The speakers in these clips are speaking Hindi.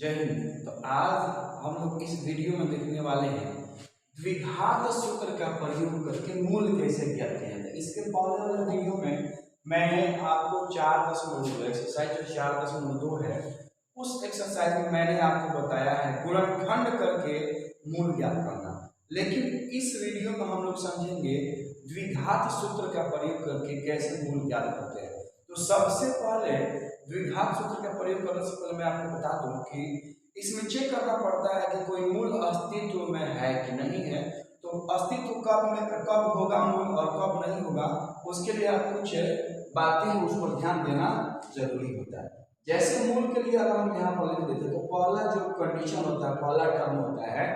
जय हिंद। तो आज हम लोग इस वीडियो में देखने वाले हैं द्विघात सूत्र का प्रयोग करके मूल कैसे ज्ञात किया जाता है। इसके पहले वाले वीडियो में मैंने आपको 4.2 एक्सरसाइज जो 4.2 है उस एक्सरसाइज में मैंने आपको बताया है गुणनखंड करके मूल ज्ञात करना। लेकिन इस वीडियो में हम लोग समझेंगे द्विघात सूत्र का प्रयोग करके कैसे मूल ज्ञात करते हैं। तो सबसे पहले द्विघात सूत्र का प्रयोग करने से पहले मैं आपको बता दूं कि इसमें चेक करना पड़ता है कि कोई मूल अस्तित्व में है कि नहीं है। तो अस्तित्व कब होगा मूल और कब नहीं होगा, उसके लिए आप कुछ बातें उस पर ध्यान देना जरूरी होता है। जैसे मूल के लिए अगर हम यहाँ पर लिख देते तो पहला जो कंडीशन होता है, पहला टर्म होता है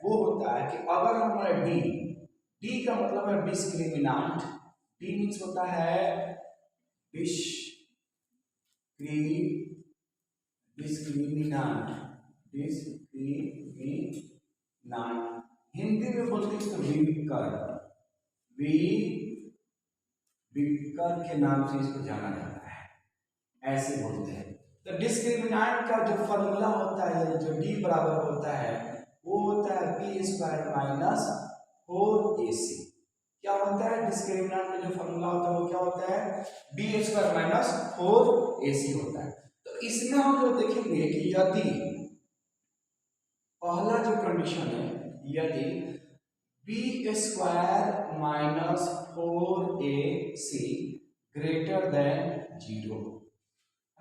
वो होता है कि अगर हमारा डी का मतलब है डिस्क्रिमिनांट। डी मीन्स होता है डिस्क्रिमिनांट। हिंदी में बोलते हैं तो विकर के नाम से इसको जाना जाता है, ऐसे बोलते हैं। तो डिस्क्रिमिनांट का जो फॉर्मूला होता है, जो डी बराबर होता है वो होता है बी स्क्वायर माइनस 4ac। क्या होता है डिस्क्रिमिनांट का जो फॉर्मूला होता है वो क्या होता है, बी स्क्वायर माइनस 4ac होता है। तो इसमें हम लोग देखेंगे कि यदि पहला जो कंडीशन है, यदि B square minus 4ac greater than 0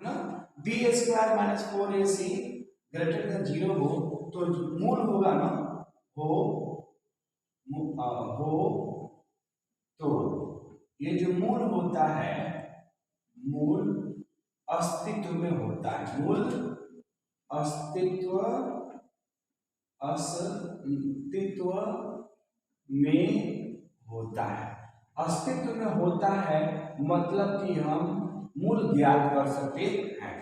है ना, B square minus 4ac greater than 0 हो तो मूल होगा ना तो ये जो मूल होता है, मूल अस्तित्व में होता है, मूल अस्तित्व में होता है। अस्तित्व में होता है मतलब कि हम मूल ज्ञात कर सकते हैं।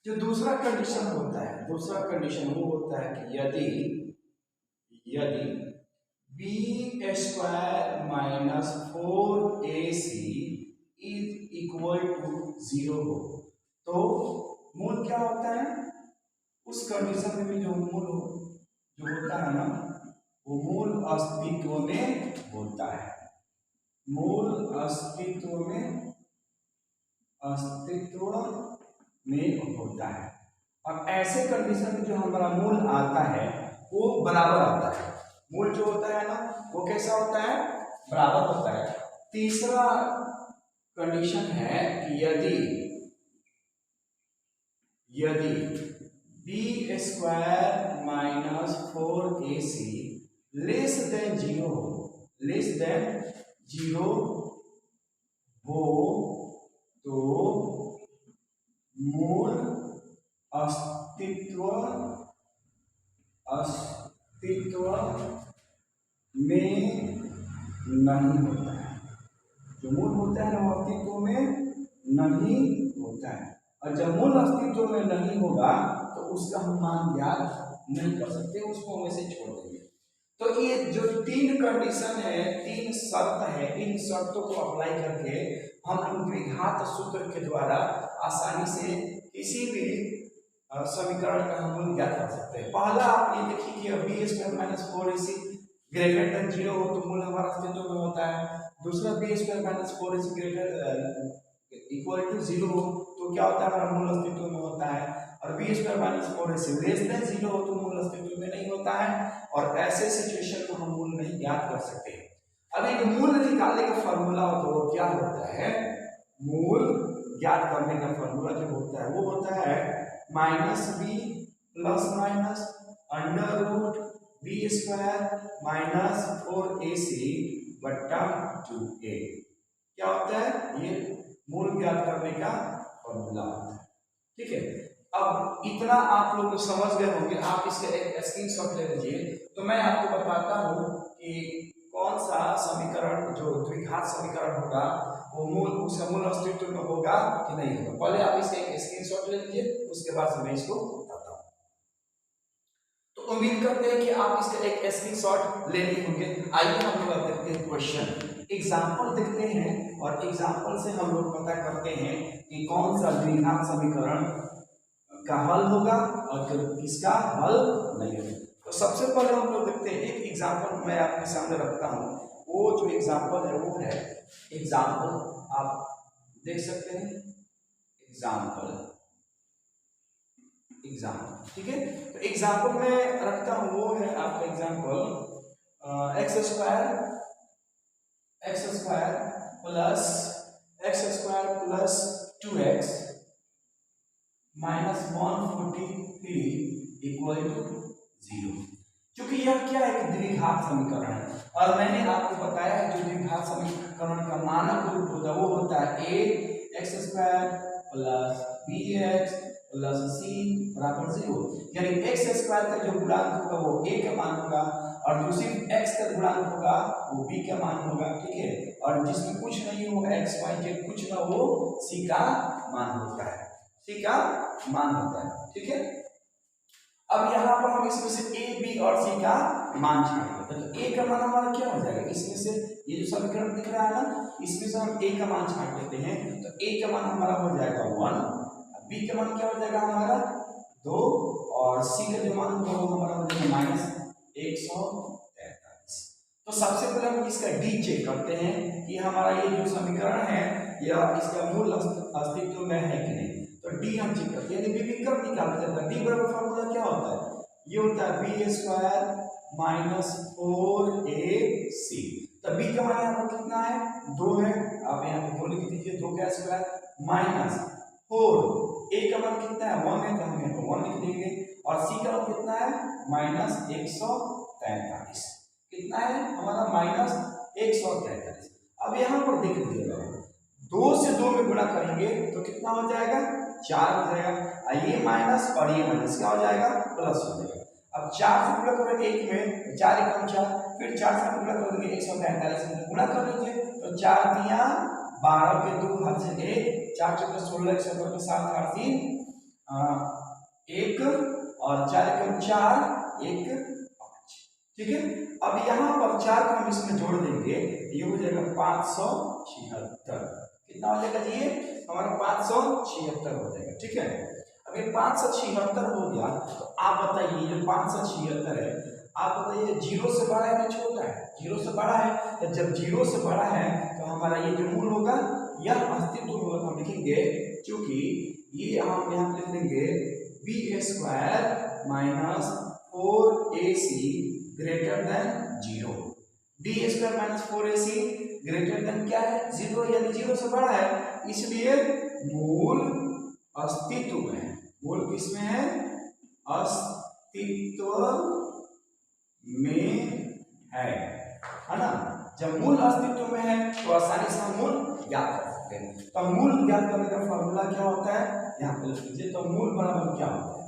जो दूसरा कंडीशन होता है, दूसरा कंडीशन वो होता है कि यदि B square minus 4ac is equal to 0 हो तो मूल क्या होता है, उस कंडीशन में भी जो मूल जो होता है ना वो मूल अस्तित्व में होता है, मूल अस्तित्व में होता है। और ऐसे कंडीशन में जो हमारा मूल आता है वो बराबर आता है। मूल जो होता है ना वो कैसा होता है, बराबर होता है। तीसरा कंडीशन है कि यदि B square minus 4ac less than 0 हो तो मूल अस्तित्व में नहीं होता है। जो मूल होता है वो अस्तित्व में नहीं होता है, और जब मूल अस्तित्व में नहीं होगा तो उसका हम मान ज्ञात नहीं कर सकते, उसको हम ऐसे छोड़ देंगे। तो ये जो तीन कंडीशन है, तीन शर्त है, इन शर्तों को अप्लाई करके हम द्विघात सूत्र के द्वारा आसानी से किसी भी समीकरण का हम मूल ज्ञात कर सकते हैं। पहला आप ये देखिए कि B square minus 4ac greater than 0 हो तो मूल हमारा अस्तित्व में होता है। दूसरा B square minus 4ac greater equal to 0 हो तो क्या होता है, हमारा मूल अस्तित्व में होता है। और B square minus 4ac less than 0 हो तो मूल अस्तित्व में नहीं होता है। और ऐसे सिचुएशन को हम मूल नहीं ज्ञात कर सकते। अब एक मूल निकालने का फॉर्मूला हो तो वो क्या होता है, मूल ज्ञात करने का फॉर्मूला जो होता है वो होता है minus B plus minus under root B square minus 4ac बट्टा 2a। क्या होता है, ये मूल ज्ञात करने का फॉर्मूला होता है। ठीक है, अब इतना आप लोग समझ गए होंगे। आप इसके एक स्क्रीनशॉट ले लीजिए। तो मैं आपको बताता हूँ कि कौन सा समीकरण जो द्विघात समीकरण होगा वो उसका मूल अस्तित्व में होगा कि नहीं होगा। पहले आप इसके एक स्क्रीनशॉट ले लीजिए, उसके बाद मैं इसको बताता हूँ। तो उम्मीद करते हैं कि आप इसका एक स्क्रीनशॉट ले लिए होंगे। आइए हम लोग देखते हैं क्वेश्चन, एग्जाम्पल देखते हैं और एग्जाम्पल से हम लोग पता करते हैं कि कौन सा द्विघात समीकरण का हल होगा और किसका हल नहीं होगा। तो सबसे पहले हम लोग देखते हैं एक एग्जाम्पल मैं आपके सामने रखता हूँ। वो जो एग्जाम्पल है वो है एग्जाम्पल, आप देख सकते हैं एग्जाम्पल, ठीक है। तो एग्जाम्पल में रखता हूँ वो है आपका example X square plus 2x minus 143 equal to 0। क्योंकि यह क्या है कि द्विघात समीकरण है और मैंने आपको बताया है जो द्विघात समीकरण का मानक रूप होता है वो होता है a x square plus bx plus c बराबर 0। यानी x स्क्वायर का जो गुणांक होगा वो a का मान होगा और जो सिर्फ x का गुणांक होगा वो b का मान होगा, ठीक है। और जिसमें कुछ नहीं हो x y z कुछ ना हो c का मान होता है, c का मान होता है, ठीक है। अब यहाँ पर हम इसमें से a b और c का मान छांटेंगे तो a का मान हमारा क्या हो जाएगा, इसमें से ये जो समीकरण दिख रहा है ना इसमें से हम a का मान छांट लेते हैं तो a का मान हमारा हो जाएगा 1, b का मान क्या हो जाएगा हमारा 2 और c का जो मान होगा वो हमारा हो जाएगा -143। तो सबसे पहले हम इसका d चेक करते हैं कि हमारा ये जो समीकरण है यह इसका मूल अस्तित्व में है कि नहीं। तो d हम चेक करते हैं यानी विकल्प निकालते हैं। d बराबर फार्मूला क्या होता है, ये होता है b स्क्वायर माइनस 4ac। तो b का मान यहाँ पर कितना है 2 है, आप यहाँ पे 2 लिख दीजिए, 2 का स्क्वायर माइनस 4, a का मान कितना है 1 है तो हम यहाँ पर 1 लिख देंगे और c का मान कितना है -143, कितना है हमारा -143। अब यहाँ पर देख लीजिएगा 2 से 2 में गुणा करेंगे तो कितना हो जाएगा 4 हो जाएगा, ये माइनस और ये माइनस क्या हो जाएगा प्लस हो जाएगा। अब 4 से गुणा करेंगे 1 में 4 एकम 4, फिर 4 से गुणा करेंगे 143 में गुणा कर लीजिए तो 4 दिया 12 के 2 हाथ से 1, 4 चौके 16 1 के 7 8 3 1 और 4 एकम 4 1 5, ठीक है। अब यहाँ पर 4 को हम इसमें जोड़ देंगे ये हो जाएगा 576, कितना हो जाएगा जी ये हमारा 576 हो जाएगा, ठीक है। अब ये 576 हो गया तो आप बताइए ये 576 है, आप बताइए 0 से बड़ा है कि छोटा है, 0 से बड़ा है। तो जब 0 से बड़ा है तो हमारा ये जो मूल होगा यह अस्तित्व होगा, हम लिखेंगे क्योंकि ये हम यहाँ लिख देंगे b square minus 4ac greater than 0। b square minus 4ac greater than क्या है 0, यानी 0 से बड़ा है, इसलिए मूल अस्तित्व में है। मूल किसमें है अस्तित्व में है ना। जब मूल अस्तित्व में है तो आसानी से हम मूल ज्ञात कर सकते हैं। तो मूल ज्ञात करने का फॉर्मूला क्या होता है यहाँ पे लिख लीजिए। तो मूल बराबर क्या होता है,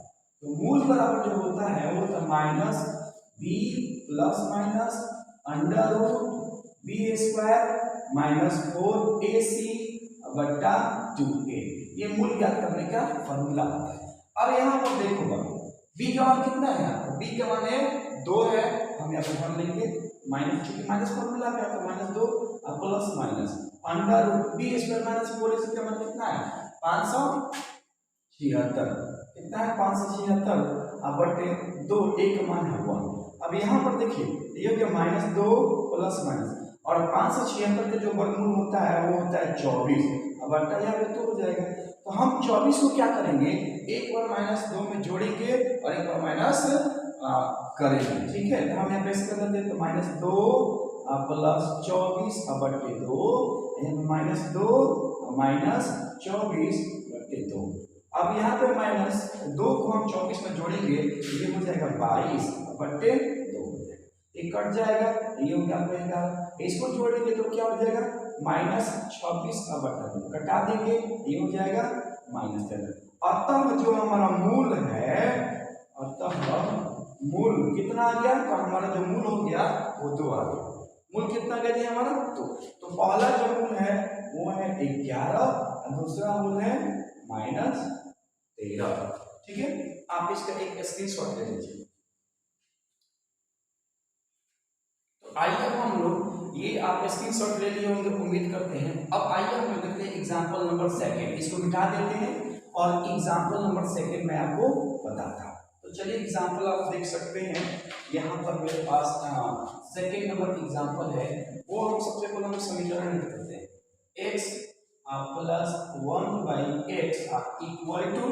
तो मूल बराबर जो होता है वो होता है minus b plus minus under root b square minus 4ac बटा 2a, ये मूल ज्ञात करने का फॉर्मूला होता है। अब यहाँ पर देखो b का मान कितना है, b का मान है 2 है, हम यहाँ पर मान लेंगे माइनस, चूंकि माइनस फॉर्मूला पे है तो -2 और plus minus under root b square minus 4ac का मान कितना है 576, कितना है 576 अब बटे 2, a का मान है 1। अब यहाँ पर देखिए ये क्या -2 प्लस माइनस और 576 का जो वर्गमूल होता है वो होता है 24, अब बटा यहाँ पे 2 हो जाएगा। तो हम 24 को क्या करेंगे एक बार -2 में जोड़ेंगे और एक बार माइनस करेंगे, ठीक है। तो हम यहाँ पे इसका कर देते हैं -2 प्लस 24 बटे 2, -2 -24 बटे 2। अब यहाँ पे -2 को हम 24 में जोड़ेंगे ये हो जाएगा 22 बटे 2 हो जाएगा, ये कट जाएगा, ये क्या रहेगा, इसको जोड़ेंगे तो क्या हो जाएगा -26 बटा 2 कटा देंगे ये हो जाएगा -13। अतः जो हमारा मूल है, अतः मूल कितना आ गया, तो हमारा जो मूल हो गया वो 2 आ गया। मूल कितना गया जी हमारा 2। तो पहला जो मूल है वो है 11 और दूसरा मूल है -13, ठीक है। आप इसका एक स्क्रीनशॉट ले लीजिए। तो आइए हम लोग ये आप स्क्रीनशॉट ले लिए होंगे उम्मीद करते हैं। अब आइए हम देखते हैं एग्जांपल नंबर 2, इसको मिटा देते हैं और एग्जाम्पल नंबर सेकंड मैं आपको बताता हूँ। तो चलिए एग्जाम्पल आप देख सकते हैं यहाँ पर मेरे पास सेकंड नंबर एग्जाम्पल है। वो हम सबसे पहले हम समीकरण लिख देते हैं x plus 1/x equal to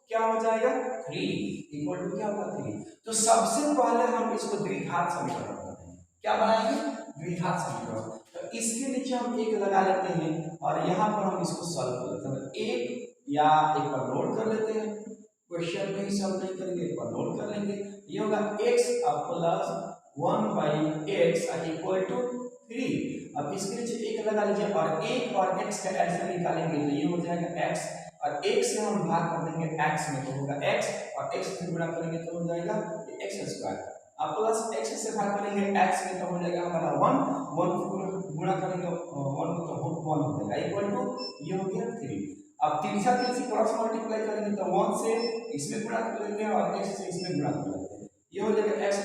क्या हो जाएगा 3, इक्वल टू क्या होगा 3। तो सबसे पहले हम इसको द्विघात समीकरण बनाएंगे। क्या बनाएंगे? द्विघात समीकरण। तो इसके नीचे हम एक लगा लेते हैं और यहाँ पर हम इसको सॉल्व कर लेते हैं। एक या एक बार नोट कर लेते हैं, क्वेश्चन में ही सॉल्व नहीं करेंगे, एक बार नोट कर लेंगे। ये होगा x plus 1/x equal to 3। अब इसके नीचे एक लगा लीजिए और एक और x का एल्सियम निकालेंगे तो ये हो जाएगा x और एक से हम भाग कर देंगे x में तो होगा x और x से गुणा करेंगे तो हो जाएगा x²। अब प्लस x से भाग करेंगे x में तो हो जाएगा हमारा 1 को गुणा करेंगे 1 तो 1 हो जाएगा इक्वल टू ये हो गया 3। अब तिरछा तिरछी क्रॉस मल्टीप्लाई करेंगे तो 1 से इसमें गुणा कर लेते हैं और x से इसमें गुणा कर लेते हैं। ये हो जाएगा x²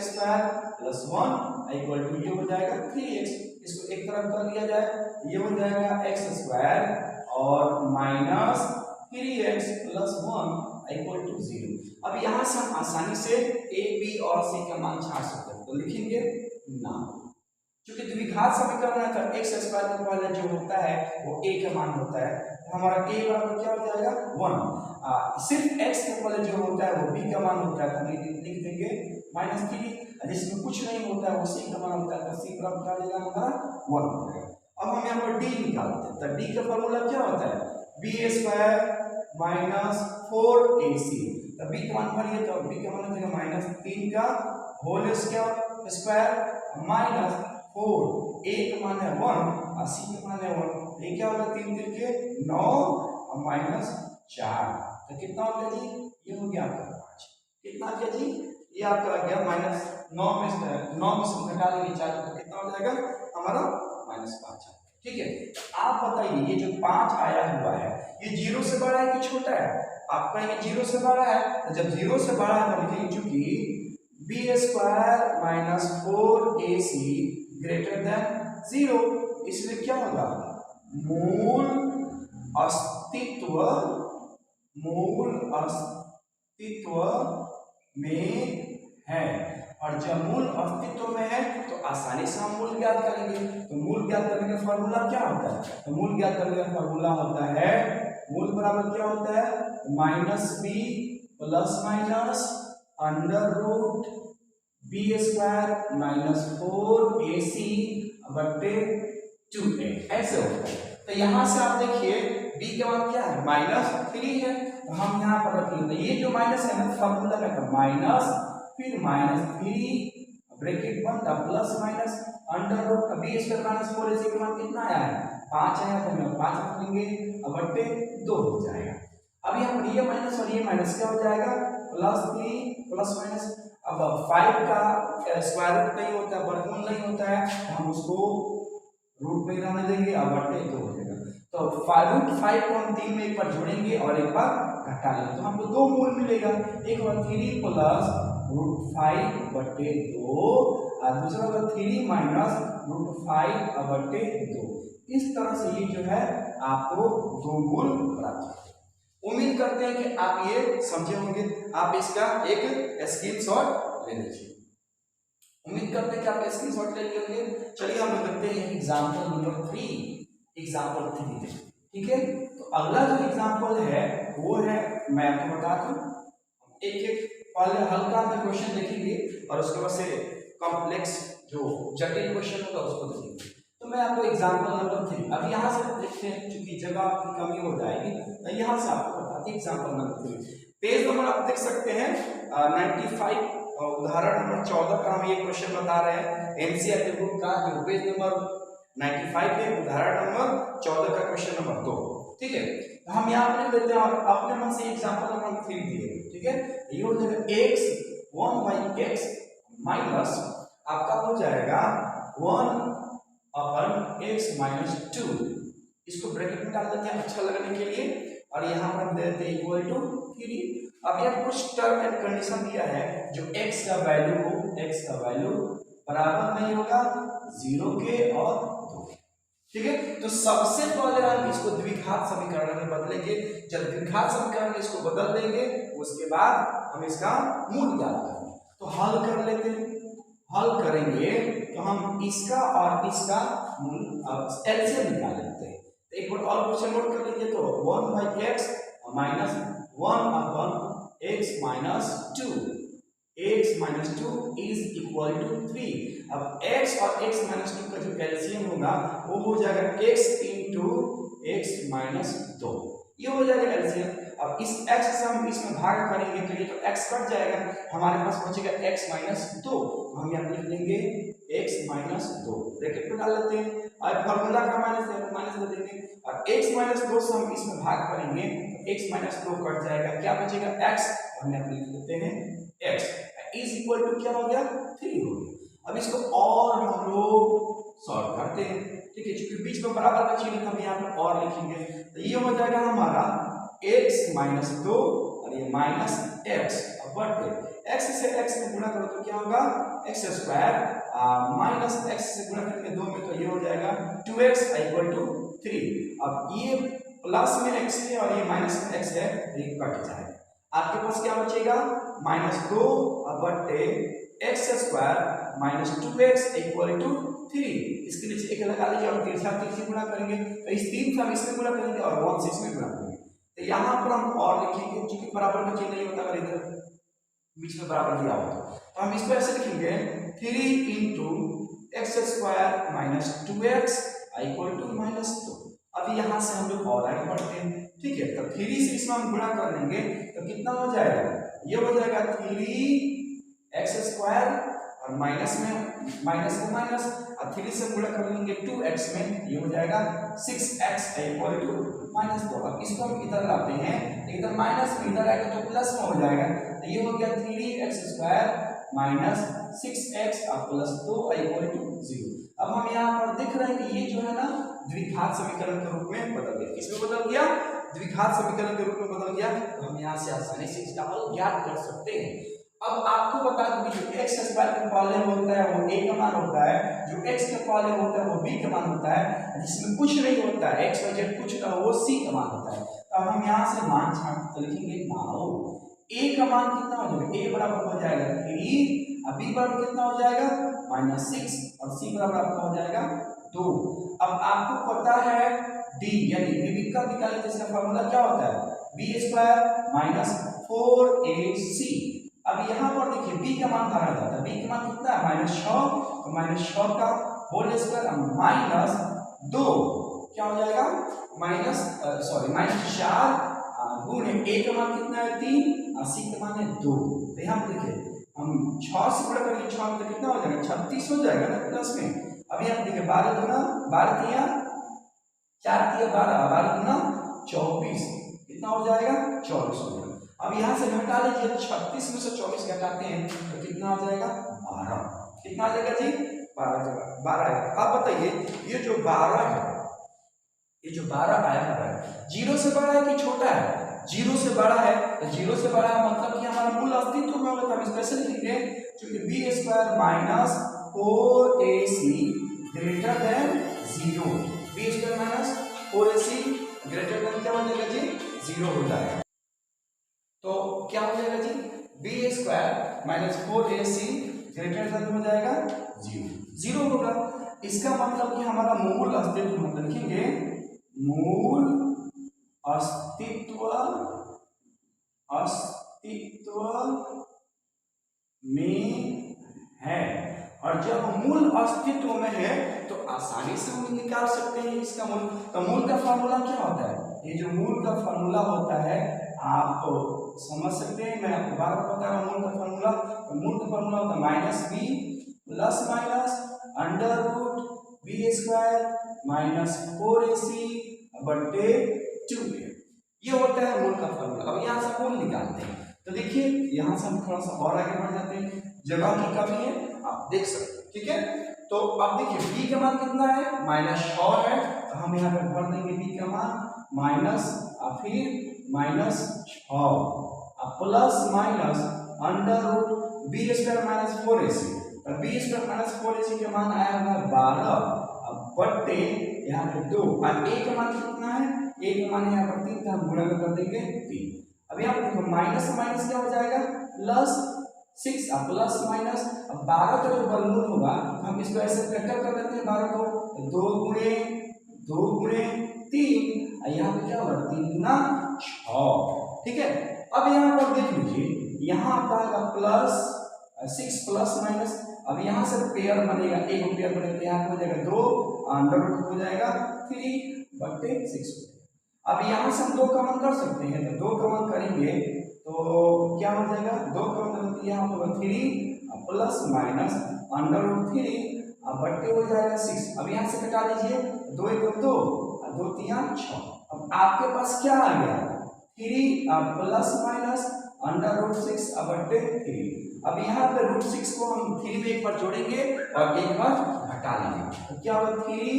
प्लस 1 इक्वल टू ये हो जाएगा 3x। इसको एक तरफ कर लिया जाए, ये हो जाएगा x² और minus 3x plus 1 equal to 0। अब यहाँ से हम आसानी से a, b और c का मान छाड़ सकते हैं। तो लिखेंगे ना, क्योंकि द्विघात समीकरण है तो x² के पहले जो होता है वो a का मान होता है। तो हमारा a बराबर क्या हो जाएगा 1। सिर्फ x के पहले जो होता है वो b का मान होता है तो लिख देंगे -3। जिसमें कुछ नहीं होता है वो c का मान होता है तो c बराबर क्या हो जाएगा हमारा 1 हो जाएगा। अब हम यहाँ पर d निकालते हैं तो d का फॉर्मूला क्या होता है b² माइनस 4ac। तो b का मान भरिए तो b का मान हो जाएगा -3 का होल स्क्वायर माइनस 4, a का मान है 1 और c का मान है 1। ये क्या होगा 3 3 के 9 और माइनस 4 तो कितना हो गया जी? ये हो गया आपका 5। कितना आ गया जी? ये आपका आ गया -9 में से घटा लेंगे 4 तो कितना हो जाएगा हमारा -5। ठीक है, आप बताइए ये जो 5 आया हुआ है ये 0 से बड़ा है कि छोटा है? आप कहेंगे 0 से बड़ा है, तो जब 0 से बड़ा है तो लिखेंगे चूंकि b² minus 4ac greater than 0, इसलिए क्या होगा मूल अस्तित्व में है। और जब मूल अस्तित्व में है तो आसानी से हम मूल ज्ञात करेंगे। तो मूल ज्ञात करने का फॉर्मूला क्या होता है? तो मूल ज्ञात करने का फॉर्मूला होता है मूल बराबर क्या होता है -b plus minus under root b² minus 4ac बटे 2a ऐसे होता है। तो यहाँ से आप देखिए b के बाद क्या है -3 है तो हम यहाँ पर रख लेते हैं। ये जो माइनस है ना फॉर्मूला का माइनस फिर -3 ब्रैकेट बंद plus minus under root b² minus 4ac का मान कितना आया है 5 आया तो हम 5 रख लेंगे बटे 2 हो जाएगा। अब यहाँ पर ये माइनस और ये माइनस क्या हो जाएगा +3 प्लस माइनस। अब 5 का स्क्वायर रूट नहीं होता है, वर्गमूल नहीं होता है, हम उसको रूट में रहने देंगे अब बटे 2 हो जाएगा। तो √5 को हम 3 में एक बार जोड़ेंगे और एक बार घटा लेंगे तो हमको 2 मूल मिलेगा। एक बार 3 प्लस √5 बटे 2 और दूसरा होगा 3 माइनस √5 बटे 2। इस तरह से ये जो है आपको 2 मूल प्राप्त होगा। उम्मीद करते हैं कि आप ये समझे होंगे। आप इसका एक स्क्रीनशॉट ले लीजिए। उम्मीद करते हैं कि आप स्क्रीनशॉट ले लेंगे। चलिए हम करते हैं एग्जांपल नंबर 3, एग्जांपल 3। ठीक है, तो अगला जो एग्जांपल है वो है, मैं आपको बता दूं एक एक पहले हल्का सा क्वेश्चन देखेंगे और उसके बाद से कॉम्प्लेक्स जो जटिल क्वेश्चन होगा उसको देखेंगे। तो मैं आपको एग्जांपल नंबर 3 अब यहाँ से देखते हैं क्योंकि जगह की कमी हो जाएगी तो यहाँ से आपको बताते हैं एग्जांपल नंबर 3। पेज नंबर आप देख सकते हैं 95 उदाहरण नंबर 14 का हम ये क्वेश्चन बता रहे हैं एनसीईआरटी बुक का जो पेज नंबर 95 है उदाहरण नंबर 14 का क्वेश्चन नंबर 2। ठीक है, तो हम यहाँ पर लिख देते हैं और अपने मन से एग्जांपल नंबर 3 दिए। ठीक है, ये हो जाएगा x 1/x माइनस आपका हो जाएगा 1/x माइनस 2। इसको ब्रैकेट में डाल देते हैं अच्छा लगने के लिए और यहाँ पर हम दे देते हैं इक्वल टू 3। अब यहाँ कुछ टर्म एंड कंडीशन दिया है जो x का वैल्यू बराबर नहीं होगा 0 के और 2 के। ठीक है। तो सबसे पहले हम इसको द्विघात समीकरण में बदलेंगे। जब द्विघात समीकरण में इसको बदल देंगे उसके बाद हम इसका मूल ज्ञात करेंगे। तो हल कर लेते हैं। हल करेंगे तो हम इसका और इसका मूल एलसीएम निकाल लेते हैं। तो एक बार और क्वेश्चन नोट कर लीजिए। तो 1/x minus 1/x minus 2 x minus 2 is equal to 3। अब x और x माइनस 2 का जो एलसीएम होगा वो हो जाएगा x इंटू x माइनस 2, ये हो जाएगा एलसीएम। अब इस x से हम इसमें भाग करेंगे तो ये तो x कट जाएगा, हमारे पास बचेगा x माइनस 2। तो हम यहाँ लिख देंगे x माइनस 2, ब्रैकेट में डाल लेते हैं और फॉर्मूला का माइनस दे देंगे और x माइनस 2 से हम इसमें भाग करेंगे तो x माइनस 2 कट जाएगा, क्या बचेगा x, हम यहाँ लिख देते हैं x इज इक्वल टू क्या हो गया 3 हो गया। अब इसको और हम लोग सॉल्व करते हैं, ठीक है। चूंकि बीच में बराबर का चिन्ह हम यहाँ पर और लिखेंगे तो ये हो जाएगा हमारा x माइनस 2 और ये माइनस x। अब बढ़ते x से x में गुणा करो तो क्या होगा x स्क्वायर माइनस x से गुणा करेंगे 2 में तो ये हो जाएगा 2x इक्वल टू 3। अब ये प्लस में x है और ये माइनस में x है, ये कट जाएगा। आपके पास क्या बचेगा माइनस 2 बट्टे X square minus 2x equal to 3। इसके नीचे एक लगा लीजिए और 3 साथ 3 से गुणा करेंगे तो इस 3 से हम इसमें गुणा करेंगे और 1 से इसमें गुणा करेंगे। तो यहाँ पर हम और लिखेंगे क्योंकि बराबर का चिन्ह नहीं होता अगर इधर बीच में बराबर दिया हो तो हम इसको ऐसे लिखेंगे 3 into X square minus 2x equal to minus 2। अब यहाँ से हम लोग और आगे बढ़ते हैं, ठीक है। तो 3 से इसमें हम गुणा कर लेंगे तो कितना हो जाएगा, ये हो जाएगा 3x स्क्वायर और माइनस में माइनस और 3 से गुणा कर लेंगे 2x में, ये हो जाएगा 6x इक्वल टू माइनस 2। अब इसको हम इधर लाते हैं, इधर माइनस में इधर आएगा तो प्लस में हो जाएगा, तो ये हो गया 3x square minus 6x plus 2 equal to 0। अब हम यहाँ पर देख रहे हैं कि ये जो है ना द्विघात समीकरण के रूप में बदल गया। किसमें बदल गया, द्विघात समीकरण के रूप में बदल गया। तो हम यहाँ से आसानी से इसका हल ज्ञात कर सकते हैं। अब आपको बता दूं कि जो x स्क्वायर के पहले होता है वो a का मान होता है, जो x के पहले होता है वो b का मान होता है, जिसमें कुछ नहीं होता है x y z कुछ ना वो c का मान होता है। तो हम यहाँ से मान छांट लिखेंगे नाउ a का मान कितना हो जाएगा, a बराबर हो जाएगा 3 और b बराबर कितना हो जाएगा -6 और c बराबर आपका हो जाएगा 2। अब आपको पता है d यानी b का निकालने का इसका फार्मूला क्या होता है b स्क्वायर माइनस 4ac। अब यहाँ पर देखिए b का मान भरा जाता है, b का मान कितना है -6, तो -6 का होल स्क्वायर माइनस 2 क्या हो जाएगा -4 गुणे a का मान कितना है 3 और c का मान है 2। तो यहाँ पर देखिए हम 6 से गुणा करेंगे 6 में तो कितना हो जाएगा 36 हो जाएगा ना प्लस में। अब यहाँ देखिए 12 गुना 12 तिया 4 तिया 12 12 गुना 24 कितना हो जाएगा 24 हो जाएगा। अब यहाँ से घटा लीजिए 36 में से 24 घटाते हैं तो कितना हो जाएगा 12। कितना आ जाएगा जी 12 है। अब बताइए ये जो 12 है, ये जो 12 आया है 0 से बड़ा है कि छोटा है, 0 से बड़ा है। तो 0 से बड़ा है मतलब कि हमारा मूल अस्तित्व में होगा, हम स्पेशल लिखेंगे क्योंकि b square minus 4ac greater than 0, b square minus 4ac greater than क्या हो जाएगा जी 0 हो जाएगा। तो क्या हो जाएगा जी b square minus 4ac greater then हो जाएगा 0 होगा। इसका मतलब कि हमारा मूल अस्तित्व मतलब लिखेंगे मूल अस्तित्व में है। और जब मूल अस्तित्व में है तो आसानी से हम निकाल सकते हैं इसका मूल। तो मूल का फॉर्मूला क्या होता है, ये जो मूल का फॉर्मूला होता है आप समझ सकते हैं, मैं आपको बार बार बता रहा हूँ मूल का फॉर्मूला। तो मूल का फॉर्मूला होता है -b plus minus under root b square minus 4ac बटे 2। ये होता है मूल का फॉर्मूला। अब यहाँ से मूल निकालते हैं तो देखिए यहाँ से हम थोड़ा सा और आगे बढ़ जाते हैं, जगह की कमी है आप देख सकते हैं, ठीक है। तो अब देखिए b का मान कितना है -6 है, तो हम यहाँ पर भर देंगे b का मान माइनस और फिर -6 plus minus under root b square minus 4ac। b square minus 4ac के मान आया है 12 बट्टे यहाँ पे 2 और a का मान कितना है, a का मान यहाँ पर 3 था, हम गुणा कर देंगे 3। अब यहाँ पर देखो माइनस माइनस क्या हो जाएगा प्लस 6 अब प्लस माइनस, अब 12 का जो वर्गमूल होगा तो हम इसको ऐसे फैक्टर कर देते हैं 12 को, 2 गुणे 3 और यहाँ पे क्या होगा 3 गुना 6, ठीक है। अब यहाँ पर देख लीजिए यहाँ आपका प्लस 6 प्लस माइनस, अब यहाँ से पेयर बनेगा, एक पेयर बनेगा तो यहाँ हो जाएगा 2 अंडर रूट हो जाएगा 3/6। अब यहाँ से हम 2 कॉमन कर सकते हैं, तो 2 कॉमन करेंगे तो क्या हो जाएगा, 2 कॉमन तो यहाँ होगा 3 प्लस माइनस अंडर रूट 3 बट्टे हो जाएगा 6। अब यहाँ से घटा लीजिए, 2 1 2 और 2 3 6। अब आपके पास क्या आ गया 3 प्लस माइनस अंडर रूट 6 बट्टे 3। अब यहाँ पे रूट 6 को हम 3 में एक बार जोड़ेंगे और एक बार घटा लेंगे, तो क्या होगा 3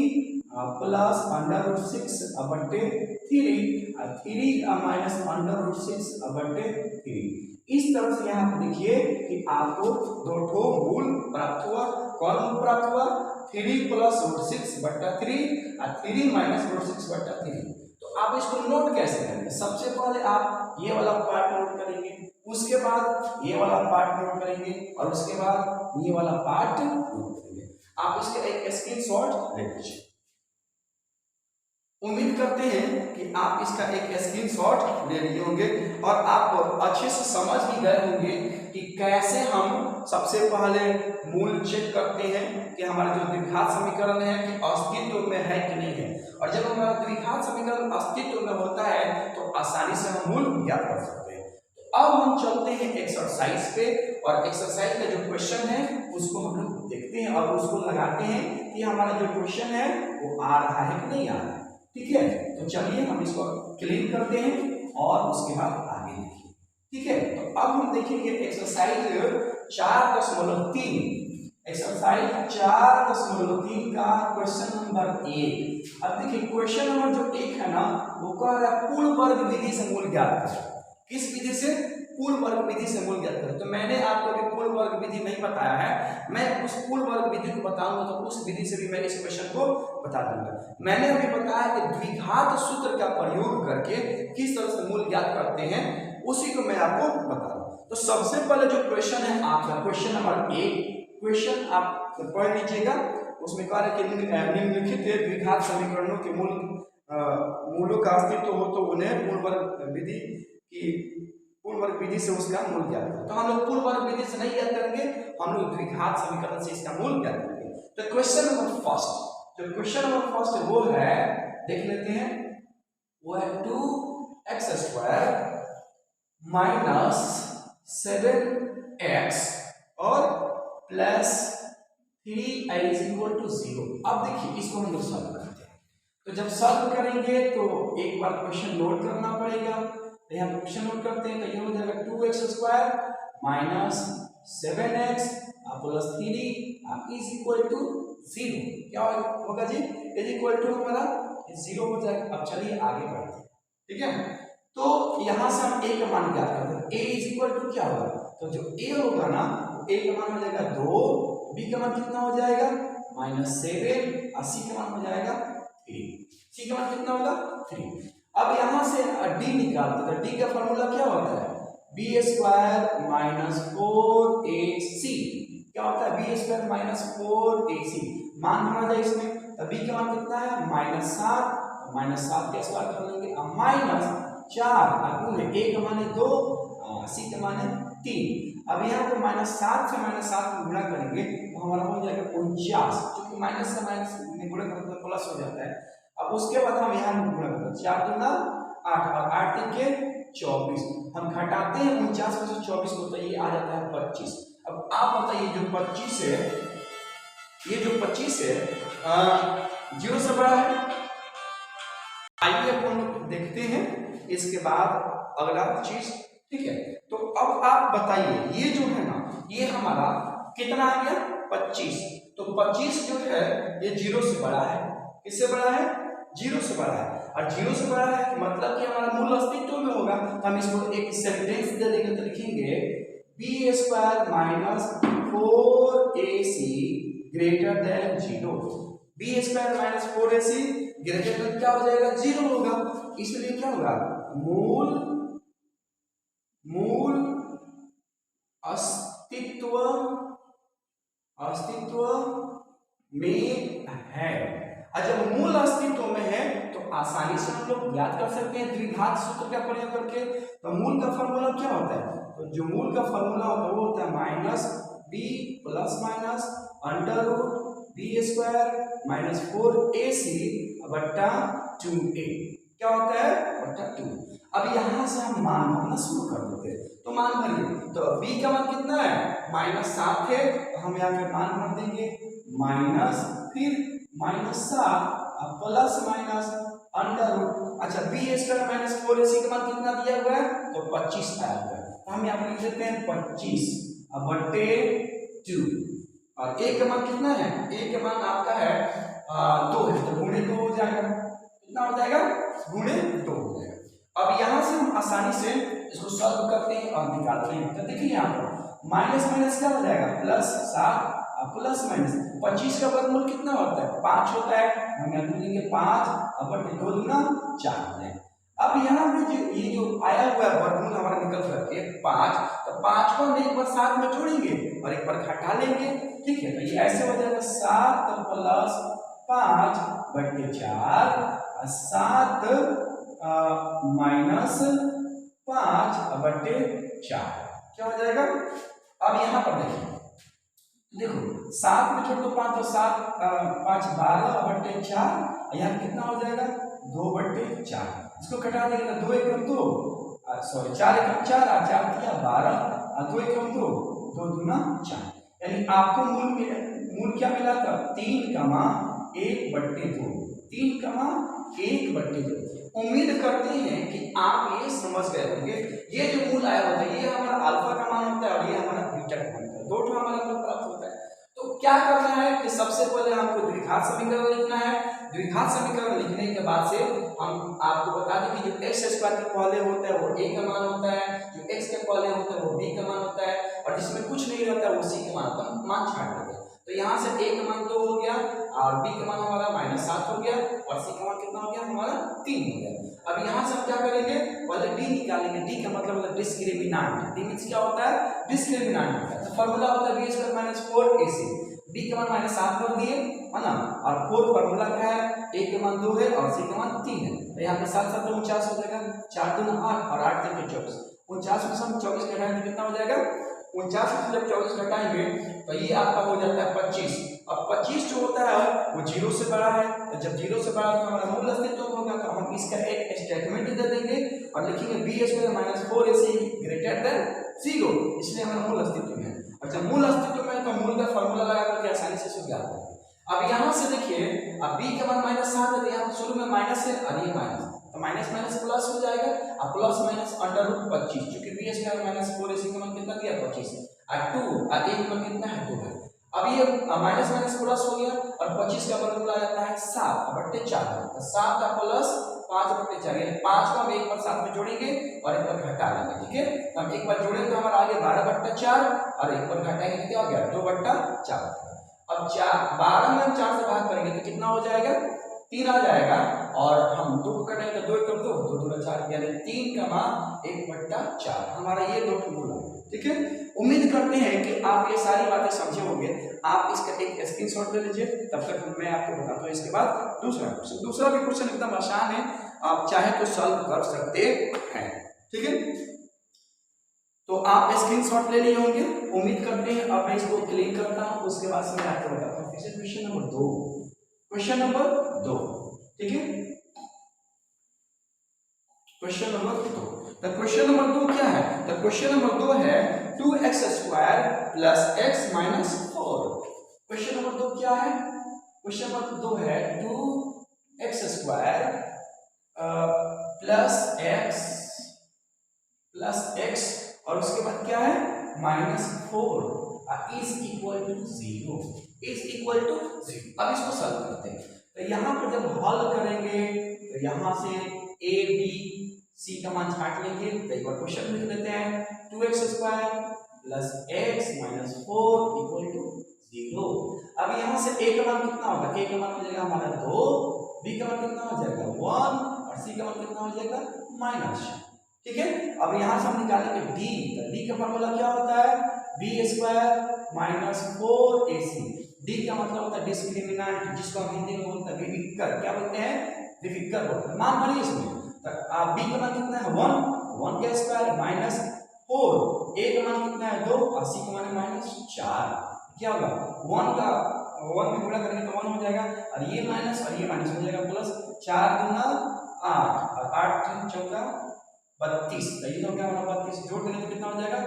प्लस अंडर रूट 6 बट्टे 3 माइनस अंडर रूट 6 बट्टे 3। इस तरह से यहाँ पे देखिए कि आपको 2 ठो मूल प्राप्त हुआ। कौन मूल प्राप्त हुआ 3 प्लस रूट 6 बट्टा 3 और 3 माइनस रूट 6 बट्टा 3। तो आप इसको नोट कैसे करेंगे, सबसे पहले आप ये वाला पार्ट नोट करेंगे, उसके बाद ये वाला पार्ट नोट करेंगे और उसके बाद ये वाला पार्ट नोट करेंगे। आप इसका एक स्क्रीनशॉट ले लीजिए। उम्मीद करते हैं कि आप इसका एक स्क्रीनशॉट ले लिए होंगे और आप अच्छे से समझ भी गए होंगे कि कैसे हम सबसे पहले मूल चेक करते हैं कि हमारा जो द्विघात समीकरण है कि अस्तित्व में है कि नहीं है। और जब हमारा द्विघात समीकरण अस्तित्व में होता है तो आसानी से हम मूल ज्ञात कर सकते हैं। तो अब हम चलते हैं एक्सरसाइज पे और एक्सरसाइज का जो क्वेश्चन है उसको हम लोग देखते हैं और उसको लगाते हैं कि हमारा जो क्वेश्चन है वो आ रहा है कि नहीं आ रहा है, ठीक है। तो चलिए हम इसको क्लीन करते हैं और उसके बाद आगे देखिए, ठीक है। तो अब हम देखेंगे एक्सरसाइज 4.3, एक्सरसाइज 4.3 का क्वेश्चन नंबर 1। अब देखिए क्वेश्चन नंबर जो 1 है ना वो कह रहा है पूर्ण वर्ग विधि से मूल ज्ञात करें। किस विधि से, पूर्ण वर्ग विधि से मूल ज्ञात करें। तो मैंने आपको अभी पूर्ण वर्ग विधि नहीं बताया है, मैं उस पूर्ण वर्ग विधि को बताऊंगा तो उस विधि से भी मैं इस क्वेश्चन को बता दूंगा। मैंने अभी बताया कि द्विघात सूत्र का प्रयोग करके किस तरह से मूल ज्ञात करते हैं उसी को मैं आपको बता रहा हूं। तो सबसे पहले जो क्वेश्चन है आपका क्वेश्चन नंबर 1, क्वेश्चन आप पढ़ लीजिएगा। उसमें कह रहे कि निम्नलिखित द्विघात समीकरणों के मूलों का अस्तित्व हो तो उन्हें पूर्ण वर्ग विधि की पूर्ण वर्ग विधि से उसका मूल ज्ञात करें। तो हम लोग पूर्ण वर्ग विधि से नहीं ज्ञात करेंगे, हम लोग द्विघात समीकरण से इसका मूल ज्ञात करेंगे। तो क्वेश्चन नंबर फर्स्ट, जो क्वेश्चन नंबर फर्स्ट वो है, देख लेते हैं, वो है 2x² माइनस 7x और प्लस 3i = 0। अब देखिए इसको हम लोग सॉल्व करते हैं। तो जब सॉल्व करेंगे तो एक बार क्वेश्चन नोट करना पड़ेगा। तो यहाँ क्वेश्चन नोट करते हैं, तो ये हो जाएगा 2x² माइनस 7x प्लस 3 = 0। क्या होगा जी, हमारा 0 हो जाएगा। अब चलिए आगे बढ़ते हैं, ठीक है। तो यहाँ से हम a का मान ज्ञात करते हैं। a क्या होगा, तो जो a होगा ना a का मान हो जाएगा 2, b का मान कितना हो जाएगा -7 और c का मान हो जाएगा 3। c का मान कितना होगा 3। अब यहाँ से d निकालते हैं। d का फॉर्मूला क्या होता है, b² - 4ac। क्या होता है, b² - 4ac। मान भरा जाए इसमें, तो b का मान कितना है -7, -7 के स्क्वायर कर लेंगे और -4 गुणे a का मान है 2, c का मान है 3। अब यहाँ पे -7 से -7 को गुणा करेंगे तो हमारा हो जाएगा 49, क्योंकि माइनस से माइनस में गुणा करते हैं प्लस हो जाता है। अब उसके बाद हम यहाँ गुणा करते हैं, 4 दूना 8 और 8 3 24। हम घटाते हैं 49 में से 24 को तो ये आ जाता है 25। अब आप बताइए जो 25 है, ये जो 25 है 0 से बड़ा है। आइए अपन देखते हैं इसके बाद अगला चीज, ठीक है। तो अब आप बताइए ये जो है ना ये हमारा कितना आ गया 25। तो 25 जो है ये 0 से बड़ा है। किससे बड़ा है, 0 से बड़ा है। और 0 से बड़ा है मतलब कि हमारा मूल अस्तित्व में होगा। तो हम इसको एक सेंटेंस दे देंगे, तो लिखेंगे b² - 4ac > 0। B square minus 4ac greater than क्या हो जाएगा, 0 होगा। इसलिए क्या होगा, मूल अस्तित्व में है। और जब मूल अस्तित्व में है तो आसानी से हम लोग याद कर सकते हैं द्विघात सूत्र का प्रयोग करके। तो मूल का फॉर्मूला क्या होता है, तो जो मूल का फॉर्मूला होता है वो होता है minus B plus minus under root B square minus 4ac बट्टा 2a। क्या होता है, बट्टा 2। अब यहाँ से हम मान भरना शुरू कर देते हैं। तो मान भरिए, तो b का मान कितना है, -7 है, तो हम यहाँ पे मान भर देंगे माइनस फिर -7 प्लस माइनस अंडर रूट। अच्छा बी स्क्वायर माइनस 4ac का मान कितना दिया हुआ है, तो 25 आया हुआ है। तो हम यहाँ पे लिख देते हैं 25 बटे 2। और a का मान कितना है, a का मान आपका है 2 है, तो गुणे 2 हो जाएगा। कितना हो जाएगा, गुणे 2 हो जाएगा। अब यहाँ से हम आसानी से इसको सॉल्व करते हैं और निकालते हैं। तो देखिए यहाँ पर माइनस माइनस क्या हो जाएगा, प्लस 7 प्लस माइनस 25 का वर्गमूल कितना होता है, 5 होता है। हम यहाँ लिखेंगे 5 बटे 2 दूना 4 हो जाएगा। अब यहाँ पे ये जो आया हुआ है वर्गमूल हमारा निकल करके 5, तो 5 को हम एक बार साथ में जोड़ेंगे और एक बार घटा लेंगे। ठीक है, तो ये ऐसे हो जाएगा 7 प्लस 5 बटे 4 7 माइनस 5 बटे 4 क्या हो जाएगा। अब यहाँ पर देखिए, देखो 7 में छोड़ दो 5 तो 7 5 12 बटे 4, यहाँ कितना हो जाएगा 2 बटे 4। इसको घटा देंगे तो 2 एकम 2 सॉरी 4 एकम 4 और 4 किया 12 और 2 एकम 2 2 दूना 4। यानी आपको मूल क्या मिला था, 3 कमा 1 बटे 2 3 कमा 1 बटे 2। उम्मीद करते हैं कि आप ये समझ गए होंगे। ये जो मूल आया होता है ये हमारा अल्फा का मान होता है और ये हमारा बीटा का मान होता है, दो ठो हमारा मूल प्राप्त होता है। तो क्या करना है कि सबसे पहले हमको द्विघात समीकरण लिखना है। द्विघात समीकरण लिखने के बाद से हम आपको बता दें कि जो x स्क्वायर के पहले होता है वो a का मान होता है, जो x के पहले होता है वो b का मान होता है, और जिसमें कुछ नहीं रहता है वो c का मान होता है। मान छाट देते हैं। तो यहाँ से a का मान 2 हो गया और b का मान हमारा -7 हो गया और c का मान कितना हो गया हमारा 3 हो गया। अब यहाँ से हम क्या करेंगे, पहले d निकालेंगे। d का मतलब होता है डिस्क्रिमिनेंट। d मींस क्या होता है, डिस्क्रिमिनेंट होता है। तो फार्मूला होता है b square minus 4ac। b का मान -7 कर दिए है ना, और 4 फार्मूला क्या है, a का मान 2 है और c का मान 3 है। तो यहाँ पे 7 7 49 हो जाएगा, 4 दूना 8 और 8 3 24। 49 में से हम 24 घटाएंगे कितना हो जाएगा, 49 में से जब 24 घटाएंगे तो ये आपका हो जाता है 25। अब 25 जो होता है वो 0 से बड़ा है, तो जब 0 से बड़ा तो हमारा मूल अस्तित्व होगा। तो हम इसका एक स्टेटमेंट दे देंगे और लिखेंगे b square minus 4ac greater than 0, इसलिए हमारा मूल अस्तित्व में है। और जब मूल अस्तित्व में है तो मूल का फॉर्मूला लगा करके आसानी से इसको ज्ञात करेंगे। अब यहाँ से देखिए, अब b का मान -7 है तो यहाँ शुरू में माइनस है और ये माइनस, तो माइनस माइनस प्लस हो जाएगा और प्लस माइनस अंडर रूट 25, क्योंकि b स्क्वायर माइनस 4ac का मान कितना दिया 25 और 2 और a का मान कितना है 2 है। अब ये माइनस माइनस प्लस हो गया और 25 का वर्गमूल आ जाता है 7 बटे 4, तो 7 का प्लस 5 बटे 4, यानी 5 को हम एक बार साथ में जोड़ेंगे और एक बार घटा लेंगे। ठीक है, तो हम एक बार जोड़ेंगे तो हमारा आ गया 12 बट्टा 4 और एक बार घटाएंगे तो क्या हो गया 2 बट्टा 4। अब 12 में हम 4 से भाग करेंगे तो कितना हो जाएगा 3 आ जाएगा, और हम 2 को कटेंगे तो 2 कर 2 2 दूना 4, यानी 3 कमा 1 बट्टा 4 हमारा ये दो मूल है। ठीक है, उम्मीद करते हैं कि आप ये सारी बातें समझे होंगे। आप इसका एक स्क्रीनशॉट ले लीजिए, तब तक मैं आपको बताता हूँ। इसके बाद दूसरा भी क्वेश्चन एकदम आसान है, आप चाहे तो सॉल्व कर सकते हैं। ठीक है, तो आप स्क्रीनशॉट ले लिए होंगे, उम्मीद करते हैं। अब मैं इसको क्लिक करता हूँ, उसके बाद से मैं आपको बताता हूँ। Question number 2, question number 2। ठीक है, क्वेश्चन नंबर 2। तो क्वेश्चन नंबर 2 क्या है, तो क्वेश्चन नंबर 2 है 2x square plus x minus 4। Question number 2 क्या है, क्वेश्चन नंबर 2 है 2x स्क्वायर प्लस x और उसके बाद क्या है -4 is equal to 0, is equal to 0। अब इसको सॉल्व करते हैं। तो यहाँ पर जब हल करेंगे तो यहाँ से a b c का मान छाट लेंगे। तो एक बार क्वेश्चन लिख देते हैं, 2x square plus x minus 4 equal to 0। अब यहाँ से a का मान कितना होगा, a का मान हो जाएगा हमारा 2, b का मान कितना हो जाएगा 1 और c का मान कितना हो जाएगा माइनस। ठीक है, अब यहाँ से हम निकालेंगे d, तो d का फॉर्मूला क्या होता है b square minus 4ac। d का मतलब होता है डिस्क्रिमिनेंट, जिसको हम हिंदी में बोलते हैं विविक्कर, क्या बोलते हैं विविक्कर बोलते हैं। मान भरिए इसमें, तो आप b का मान कितना है 1 का स्क्वायर माइनस 4, a का मान कितना है 2 और c का मान है माइनस 4। क्या होगा 1 में गुणा करेंगे तो 1 हो जाएगा और ये माइनस हो जाएगा प्लस, 4 दूना 8 और 8 चौका 32, तो ये हो गया हमारा 32, जोड़ देंगे तो कितना हो जाएगा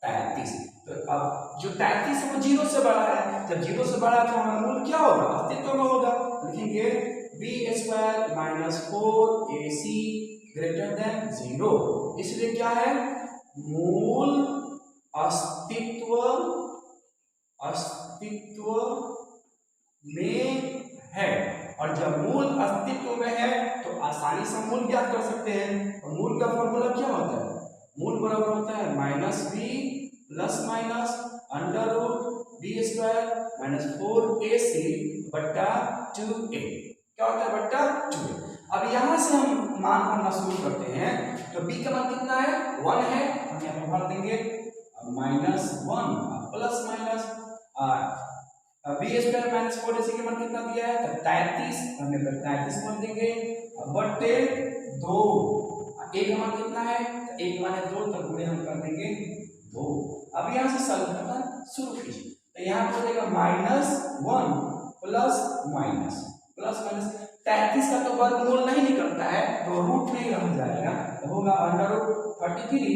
33। तो अब जो 33 है वो 0 से बड़ा है, जब 0 से बड़ा है तो हमारा मूल क्या होगा अस्तित्व में होगा। लिखेंगे b square minus 4ac greater than 0, इसलिए क्या है मूल अस्तित्व में है, और जब मूल अस्तित्व में है तो आसानी से मूल ज्ञात कर सकते हैं। और मूल का फॉर्मूला क्या होता है, मूल बराबर होता है minus B plus minus under root B square minus 4ac बट्टा 2a। क्या होता है बट्टा 2a। अब यहाँ से हम मान भरना शुरू करते हैं, तो b का मान कितना है 1 है, हम यहाँ पर भर देंगे minus 1 plus minus B square minus 4ac का मान कितना दिया है 33, हमने 33 भर देंगे बट्टे 2, a का मान कितना है तो a का मान है 2, तो गुणे हम कर देंगे 2। अब यहाँ से सॉल्व करना शुरू कीजिए, तो यहाँ पर हो जाएगा माइनस 1 प्लस माइनस 33 का तो वर्गमूल नहीं निकलता है तो रूट में ही रह जाएगा, तो होगा अंडर रूट 33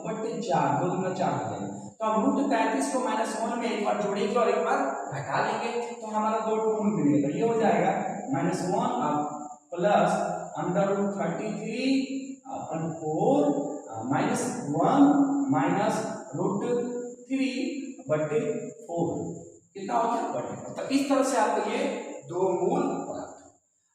बट्टे 4, 2 दूना 4 हो जाएगा। तो अब रूट 33 को माइनस 1 में एक बार जोड़ेंगे और एक बार घटा लेंगे, तो हमारा 2 टूल मिलेगा, तो ये हो जाएगा माइनस 1 प्लस अंडर रूट 33 अपन 4 माइनस 1 माइनस रूट 3 बट्टे 4, कितना हो गया बट्टे। तो इस तरह से आपको ये दो मूल प्राप्त।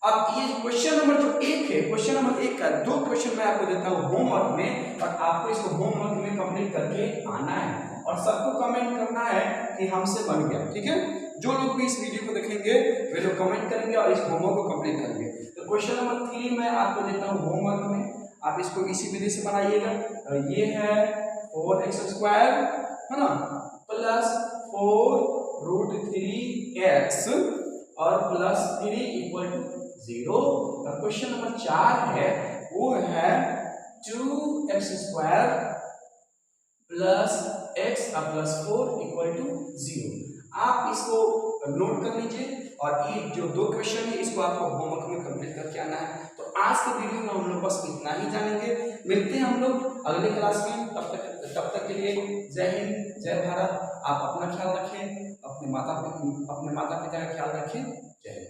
अब ये क्वेश्चन नंबर जो 1 है, क्वेश्चन नंबर 1 का 2 क्वेश्चन मैं आपको देता हूँ होमवर्क में, और आपको इसको होमवर्क में कंप्लीट करके आना है और सबको कमेंट करना है कि हमसे बन गया। ठीक है, जो लोग भी इस वीडियो को देखेंगे वे लोग कमेंट करेंगे और इस होमवर्क को कंप्लीट करेंगे। तो क्वेश्चन नंबर 3 मैं आपको देता हूँ होमवर्क में, आप इसको इसी विधि से बनाइएगा। ये है 4x स्क्वायर है ना प्लस 4 रूट 3x और प्लस 3 इक्वल टू 0। और क्वेश्चन नंबर 4 है वो है 2x square plus x plus 4 equal to 0। आप इसको नोट कर लीजिए और ये जो 2 क्वेश्चन है इसको आपको होमवर्क में कंप्लीट करके आना है। तो आज के वीडियो में हम लोग बस इतना ही जानेंगे, मिलते हैं हम लोग अगले क्लास में। तब तक के लिए जय हिंद जय भारत। आप अपना ख्याल रखें, अपने माता पिता का ख्याल रखें। जय हिंद।